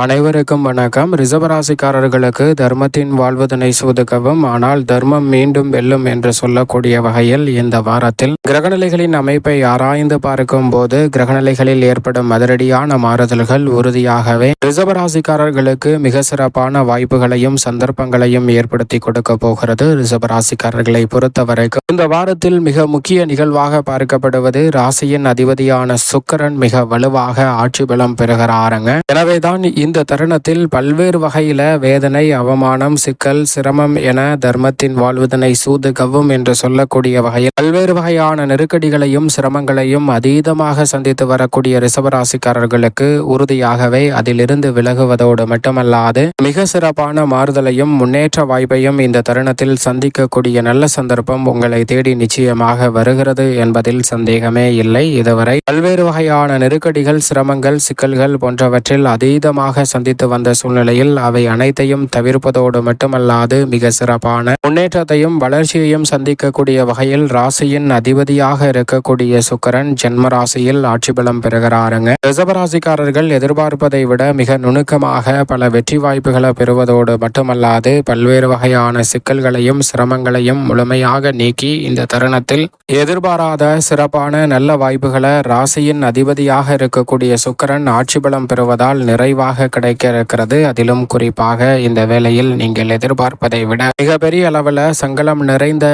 அனைவருக்கும் வணக்கம். ரிஷபராசிக்காரர்களுக்கு தர்மத்தின் வாழ்வதனை சூதுகவும், ஆனால் தர்மம் மீண்டும் வெல்லும் என்று சொல்லக்கூடிய வகையில் இந்த வாரத்தில் கிரகநிலைகளின் அமைப்பை ஆராய்ந்து பார்க்கும் போது கிரகநிலைகளில் ஏற்படும் அதிரடியான மாறுதல்கள் உறுதியாகவே ரிஷபராசிக்காரர்களுக்கு மிக சிறப்பான வாய்ப்புகளையும் சந்தர்ப்பங்களையும் ஏற்படுத்தி கொடுக்க போகிறது. ரிஷபராசிக்காரர்களை பொறுத்தவரைக்கும் இந்த வாரத்தில் மிக முக்கிய நிகழ்வாக பார்க்கப்படுவது ராசியின் அதிபதியான சுக்கிரன் மிக வலுவாக ஆட்சி பலம் பெறுகிறாருங்க. எனவேதான் இந்த தருணத்தில் பல்வேறு வகையில வேதனை, அவமானம், சிக்கல், சிரமம் என தர்மத்தின் வாழ்வதனை சூதுகவும் என்று சொல்லக்கூடிய வகையில் பல்வேறு வகையான நெருக்கடிகளையும் சிரமங்களையும் அதீதமாக சந்தித்து வரக்கூடிய ரிஷபராசிக்காரர்களுக்கு உறுதியாகவே அதிலிருந்து விலகுவதோடு மட்டுமல்லாது மிக சிறப்பான மாறுதலையும் முன்னேற்ற வாய்ப்பையும் இந்த தருணத்தில் சந்திக்கக்கூடிய நல்ல சந்தர்ப்பம் உங்களை தேடி நிச்சயமாக வருகிறது என்பதில் சந்தேகமே இல்லை. இதுவரை பல்வேறு வகையான நெருக்கடிகள், சிரமங்கள், சிக்கல்கள் போன்றவற்றில் அதீதமாக சந்தித்து வந்த சூழ்நிலையில் அவை அனைத்தையும் தவிர்ப்பதோடு மட்டுமல்லாது மிக சிறப்பான முன்னேற்றத்தையும் வளர்ச்சியையும் சந்திக்கக்கூடிய வகையில் ராசியின் அதிபதியாக இருக்கக்கூடிய சுக்கிரன் ஜென்ம ராசியில் ஆட்சி பலம் பெறுகிறாருங்க. ரிஷபராசிக்காரர்கள் எதிர்பார்ப்பதை விட மிக நுணுக்கமாக பல வெற்றி வாய்ப்புகளை பெறுவதோடு மட்டுமல்லாது பல்வேறு வகையான சிக்கல்களையும் சிரமங்களையும் முழுமையாக நீக்கி இந்த தருணத்தில் எதிர்பாராத சிறப்பான நல்ல வாய்ப்புகளை ராசியின் அதிபதியாக இருக்கக்கூடிய சுக்கிரன் ஆட்சி பலம் பெறுவதால் நிறைவாக கிடைக்க இருக்கிறது. அதிலும் குறிப்பாக இந்த வேளையில் நீங்கள் எதிர்பார்ப்பதை விட மிகப்பெரிய அளவில் சங்கலம் நிறைந்த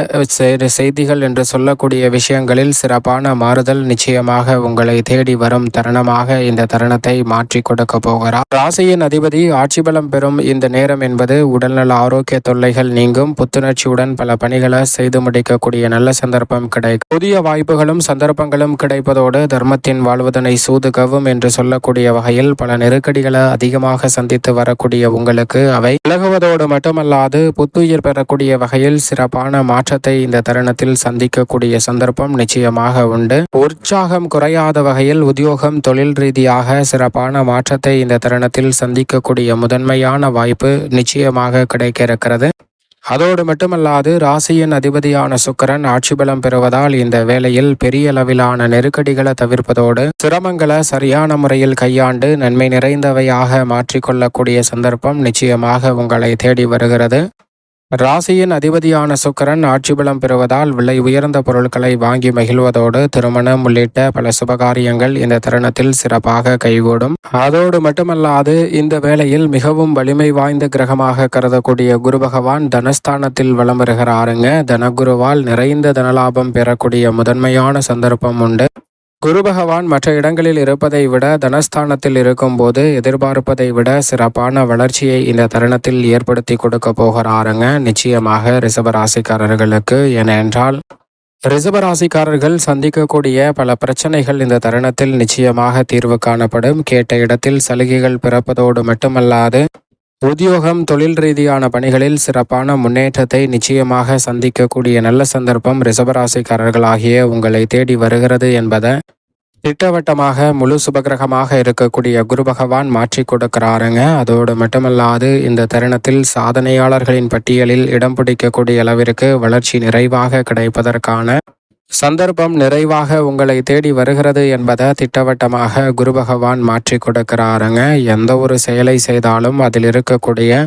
செய்திகள் என்று சொல்லக்கூடிய விஷயங்களில் சிறப்பான மாறுதல் நிச்சயமாக உங்களை தேடி வரும் தருணமாக இந்த தருணத்தை மாற்றி கொடுக்க போகிறார். ராசியின் அதிபதி ஆட்சி பலம் பெறும் இந்த நேரம் என்பது உடல்நல ஆரோக்கிய தொல்லைகள் நீங்கும், புத்துணர்ச்சியுடன் பல பணிகளை செய்து முடிக்கக்கூடிய நல்ல சந்தர்ப்பம் கிடைக்கும். புதிய வாய்ப்புகளும் சந்தர்ப்பங்களும் கிடைப்பதோடு தர்மத்தின் வாழ்வதனை சூதுகவும் என்று சொல்லக்கூடிய வகையில் பல நெருக்கடிகளை அதிகமாக சந்தித்து வரக்கூடிய உங்களுக்கு அவை விலகுவதோடு மட்டுமல்லாது புத்துயிர் பெறக்கூடிய வகையில் சிறப்பான மாற்றத்தை இந்த தருணத்தில் சந்திக்கக்கூடிய சந்தர்ப்பம் நிச்சயமாக உண்டு. உற்சாகம் குறையாத வகையில் உத்தியோகம், தொழில் ரீதியாக சிறப்பான மாற்றத்தை இந்த தருணத்தில் சந்திக்கக்கூடிய முதன்மையான வாய்ப்பு நிச்சயமாக கிடைக்க இருக்கிறது. அதோடு மட்டுமல்லாது ராசியின் அதிபதியான சுக்கிரன் ஆட்சி பலம் பெறுவதால் இந்த வேளையில் பெரிய அளவிலான நெருக்கடிகளை தவிர்ப்பதோடு சிரமங்களை சரியான முறையில் கையாண்டு நன்மை நிறைந்தவையாக மாற்றிக்கொள்ளக்கூடிய சந்தர்ப்பம் நிச்சயமாக உங்களை தேடி வருகிறது. ராசியின் அதிபதியான சுக்கிரன் ஆட்சி பலம் பெறுவதால் விலை உயர்ந்த பொருட்களை வாங்கி மகிழ்வதோடு திருமணம் உள்ளிட்ட பல சுபகாரியங்கள் இந்த தருணத்தில் சிறப்பாக கைகூடும். அதோடு மட்டுமல்லாது இந்த வேளையில் மிகவும் வலிமை வாய்ந்த கிரகமாக கருதக்கூடிய குரு பகவான் தனஸ்தானத்தில் வலம் வருகிறாருங்க. தனகுருவால் நிறைந்த தனலாபம் பெறக்கூடிய முதன்மையான சந்தர்ப்பம் உண்டு. குரு பகவான் மற்ற இடங்களில் இருப்பதை விட தனஸ்தானத்தில் இருக்கும் போது எதிர்பார்ப்பதை விட சிறப்பான வளர்ச்சியை இந்த தருணத்தில் ஏற்படுத்தி கொடுக்க போகிறாருங்க நிச்சயமாக ரிஷபராசிக்காரர்களுக்கு. ஏனென்றால் ரிஷபராசிக்காரர்கள் சந்திக்கக்கூடிய பல பிரச்சனைகள் இந்த தருணத்தில் நிச்சயமாக தீர்வு காணப்படும். கேட்ட இடத்தில் சலுகைகள் பிறப்பதோடு மட்டுமல்லாது உத்தியோகம், தொழில் ரீதியான பணிகளில் சிறப்பான முன்னேற்றத்தை நிச்சயமாக சந்திக்கக்கூடிய நல்ல சந்தர்ப்பம் ரிஷபராசிக்காரர்களாகிய உங்களை தேடி வருகிறது என்பதை திட்டவட்டமாக முழு சுபகிரகமாக இருக்கக்கூடிய குரு பகவான் மாற்றி கொடுக்கிறாருங்க. அதோடு மட்டுமல்லாது இந்த தருணத்தில் சாதனையாளர்களின் பட்டியலில் இடம் பிடிக்கக்கூடிய அளவிற்கு வளர்ச்சி நிறைவாக கிடைப்பதற்கான சந்தர்ப்பம் நிறைவாக உங்களை தேடி வருகிறது என்பதை திட்டவட்டமாக குரு பகவான் மாற்றி கொடுக்கிறாருங்க. எந்த ஒரு செயலை செய்தாலும் அதில் இருக்கக்கூடிய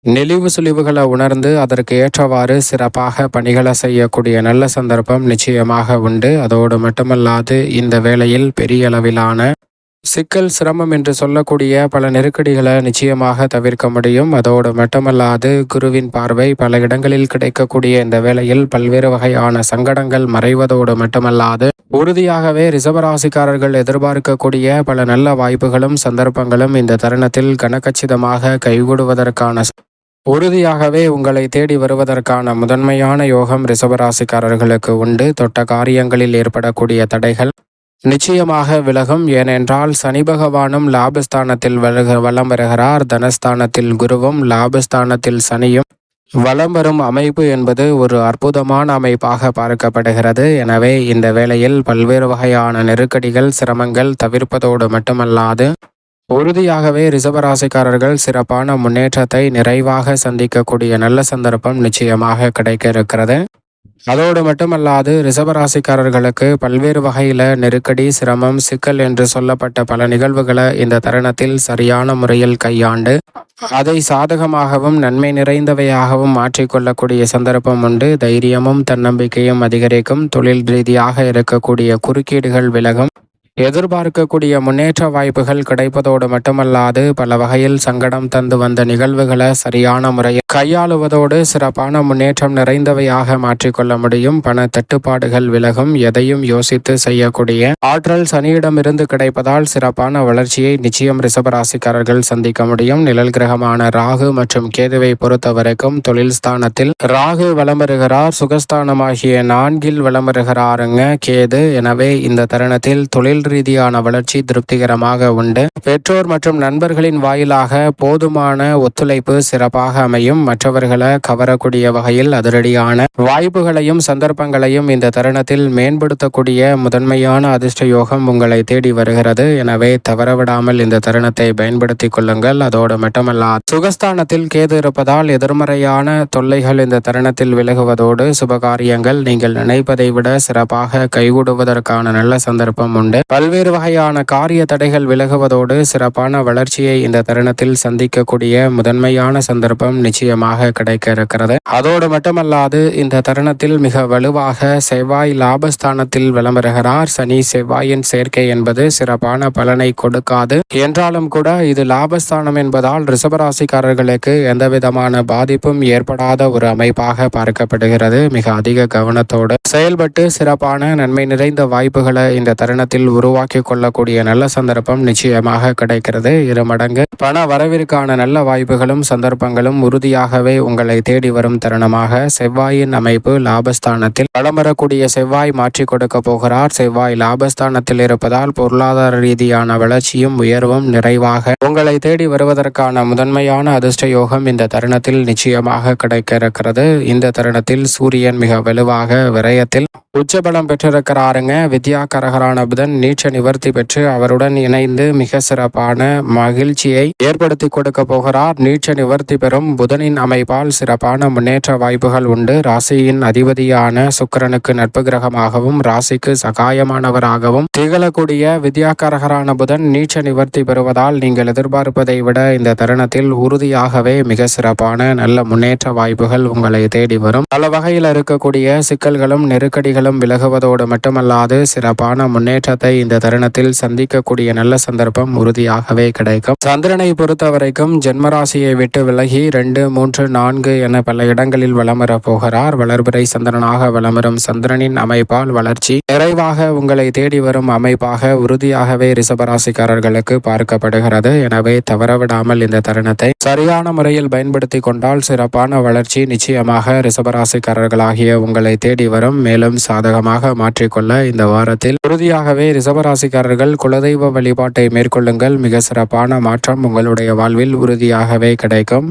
நெளிவு சுழிவுகளை உணர்ந்து அதற்கு ஏற்றவாறு சிறப்பாக பணிகளை செய்யக்கூடிய நல்ல சந்தர்ப்பம் நிச்சயமாக உண்டு. அதோடு மட்டுமல்லாது இந்த வேளையில் பெரிய அளவிலான சிக்கல், சிரமம் என்று சொல்லக்கூடிய பல நெருக்கடிகளை நிச்சயமாக தவிர்க்க முடியும். அதோடு மட்டுமல்லாது குருவின் பார்வை பல இடங்களில் கிடைக்கக்கூடிய இந்த வேளையில் பல்வேறு வகையான சங்கடங்கள் மறைவதோடு மட்டுமல்லாது உறுதியாகவே ரிஷபராசிக்காரர்கள் எதிர்பார்க்கக்கூடிய பல நல்ல வாய்ப்புகளும் சந்தர்ப்பங்களும் இந்த தருணத்தில் கனகச்சிதமாக கைகூடுவதற்கான உறுதியாகவே உங்களை தேடி வருவதற்கான முதன்மையான யோகம் ரிஷபராசிக்காரர்களுக்கு உண்டு. தொட்ட காரியங்களில் ஏற்படக்கூடிய தடைகள் நிச்சயமாக விலகும். ஏனென்றால் சனி பகவானும் லாபஸ்தானத்தில் வலம் வருகிறார். தனஸ்தானத்தில் குருவும் லாபஸ்தானத்தில் சனியும் வலம் வரும் அமைப்பு என்பது ஒரு அற்புதமான அமைப்பாக பார்க்கப்படுகிறது. எனவே இந்த வேளையில் பல்வேறு வகையான நெருக்கடிகள், சிரமங்கள் தவிர்ப்பதோடு மட்டுமல்லாது உறுதியாகவே ரிஷபராசிக்காரர்கள் சிறப்பான முன்னேற்றத்தை நிறைவாக சந்திக்கக்கூடிய நல்ல சந்தர்ப்பம் நிச்சயமாக கிடைக்க இருக்கிறது. அதோடு மட்டுமல்லாது ரிஷபராசிக்காரர்களுக்கு பல்வேறு வகையில நெருக்கடி, சிரமம், சிக்கல் என்று சொல்லப்பட்ட பல நிகழ்வுகளை இந்த தருணத்தில் சரியான முறையில் கையாண்டு அதை சாதகமாகவும் நன்மை நிறைந்தவையாகவும் மாற்றிக்கொள்ளக்கூடிய சந்தர்ப்பம் உண்டு. தைரியமும் தன்னம்பிக்கையும் அதிகரிக்கும். தொழில் ரீதியாக இருக்கக்கூடிய குறுக்கீடுகள் விலகும். எதிர்பார்க்கக்கூடிய முன்னேற்ற வாய்ப்புகள் கிடைப்பதோடு மட்டுமல்லாது பல வகையில் சங்கடம் தந்து வந்த நிகழ்வுகளை சரியான முறையில் கையாளுவதோடு சிறப்பான முன்னேற்றம் நிறைந்தவையாக மாற்றிக்கொள்ள முடியும். பண தட்டுப்பாடுகள் விலகும். எதையும் யோசித்து செய்யக்கூடிய ஆற்றல் சனியிடமிருந்து கிடைப்பதால் சிறப்பான வளர்ச்சியை நிச்சயம் ரிஷபராசிக்காரர்கள் சந்திக்க முடியும். நிழல் கிரகமான ராகு மற்றும் கேதுவை பொறுத்த வரைக்கும் தொழில் ஸ்தானத்தில் ராகு வலம் வருகிறார். சுகஸ்தானமாகிய 4 வலம் வருகிறாருங்க கேது. எனவே இந்த தருணத்தில் தொழில் ரீதியான வளர்ச்சி திருப்திகரமாக உண்டு. பெற்றோர் மற்றும் நண்பர்களின் வாயிலாக போதுமான ஒத்துழைப்பு சிறப்பாக அமையும். மற்றவர்களை கவரக்கூடிய வகையில் அதிரடியான வாய்ப்புகளையும் சந்தர்ப்பங்களையும் இந்த தருணத்தில் மேம்படுத்தக்கூடிய முதன்மையான அதிர்ஷ்ட யோகம் உங்களை தேடி வருகிறது. எனவே தவறவிடாமல் இந்த தருணத்தை பயன்படுத்திக் கொள்ளுங்கள். அதோடு மட்டுமல்லாது சுகஸ்தானத்தில் கேது இருப்பதால் எதிர்மறையான தொல்லைகள் இந்த தருணத்தில் விலகுவதோடு சுபகாரியங்கள் நீங்கள் நினைப்பதை விட சிறப்பாக கைகூடுவதற்கான நல்ல சந்தர்ப்பம் உண்டு. பல்வேறு வகையான காரிய தடைகள் விலகுவதோடு சிறப்பான வளர்ச்சியை இந்த தருணத்தில் சந்திக்கக்கூடிய முதன்மையான சந்தர்ப்பம் நிச்சயமாக கிடைக்க இருக்கிறது. அதோடு மட்டுமல்லாது இந்த தருணத்தில் மிக வலுவாக செவ்வாய் லாபஸ்தானத்தில் விளம்பருகிறார். சனி செவ்வாயின் சேர்க்கை என்பது சிறப்பான பலனை கொடுக்காது என்றாலும் கூட இது லாபஸ்தானம் என்பதால் ரிஷபராசிக்காரர்களுக்கு எந்தவிதமான பாதிப்பும் ஏற்படாத ஒரு அமைப்பாக பார்க்கப்படுகிறது. மிக அதிக கவனத்தோடு செயல்பட்டு சிறப்பான நன்மை நிறைந்த வாய்ப்புகளை இந்த தருணத்தில் உருவாக்கி கொள்ளக்கூடிய நல்ல சந்தர்ப்பம் நிச்சயமாக கிடைக்கிறது. 2 மடங்கு பண வரவிற்கான நல்ல வாய்ப்புகளும் சந்தர்ப்பங்களும் உறுதியாகவே உங்களை தேடி வரும் தருணமாக செவ்வாயின் அமைப்பு லாபஸ்தானத்தில் வலம் வரக்கூடிய செவ்வாய் மாற்றி கொடுக்க போகிறார். செவ்வாய் லாபஸ்தானத்தில் இருப்பதால் பொருளாதார ரீதியான வளர்ச்சியும் உயர்வும் நிறைவாக உங்களை தேடி வருவதற்கான முதன்மையான அதிர்ஷ்ட யோகம் இந்த தருணத்தில் நிச்சயமாக கிடைக்க இருக்கிறது. இந்த தருணத்தில் சூரியன் மிக வலுவாக விரயத்தில் உச்சபலம் பெற்றிருக்கிறாருங்க. வித்யாகரகரான புதன் நீச்ச நிவர்த்தி பெற்று அவருடன் இணைந்து மிக சிறப்பான மகிழ்ச்சியை ஏற்படுத்தி கொடுக்க போகிறார். நீச்ச நிவர்த்தி பெறும் புதனின் அமைப்பால் சிறப்பான முன்னேற்ற வாய்ப்புகள் உண்டு. ராசியின் அதிபதியான சுக்கிரனுக்கு நட்பு கிரகமாகவும் ராசிக்கு சகாயமானவராகவும் திகழக்கூடிய வித்யாகரகரான புதன் நீச்ச நிவர்த்தி பெறுவதால் நீங்கள் எதிர்பார்ப்பதை விட இந்த தருணத்தில் உறுதியாகவே மிக சிறப்பான நல்ல முன்னேற்ற வாய்ப்புகள் உங்களை தேடி வரும். பல வகையில் இருக்கக்கூடிய சிக்கல்களும் நெருக்கடிகளும் விலகுவதோடு மட்டுமல்லாது சிறப்பான முன்னேற்றத்தை இந்த தருணத்தில் சந்திக்கக்கூடிய நல்ல சந்தர்ப்பம் உறுதியாகவே கிடைக்கும். சந்திரனை பொறுத்த வரைக்கும் ஜென்மராசியை விட்டு விலகி 2, 3, 4 என பல இடங்களில் வலம் வர போகிறார். வளர்பிறை சந்திரனாக வலம் வரும் சந்திரனின் அமைப்பால் வளர்ச்சி நிறைவாக உங்களை தேடி வரும் அமைப்பாக உறுதியாகவே ரிஷபராசிக்காரர்களுக்கு பார்க்கப்படுகிறது. எனவே தவறவிடாமல் இந்த தருணத்தை சரியான முறையில் பயன்படுத்தி கொண்டால் சிறப்பான வளர்ச்சி நிச்சயமாக ரிஷபராசிக்காரர்களாகிய உங்களை தேடி வரும். மேலும் சாதகமாக மாற்றிக்கொள்ள இந்த வாரத்தில் உறுதியாகவே ரிஷபராசிக்காரர்கள் குலதெய்வ வழிபாட்டை மேற்கொள்ளுங்கள். மிக சிறப்பான மாற்றம் உங்களுடைய வாழ்வில் உறுதியாகவே கிடைக்கும்.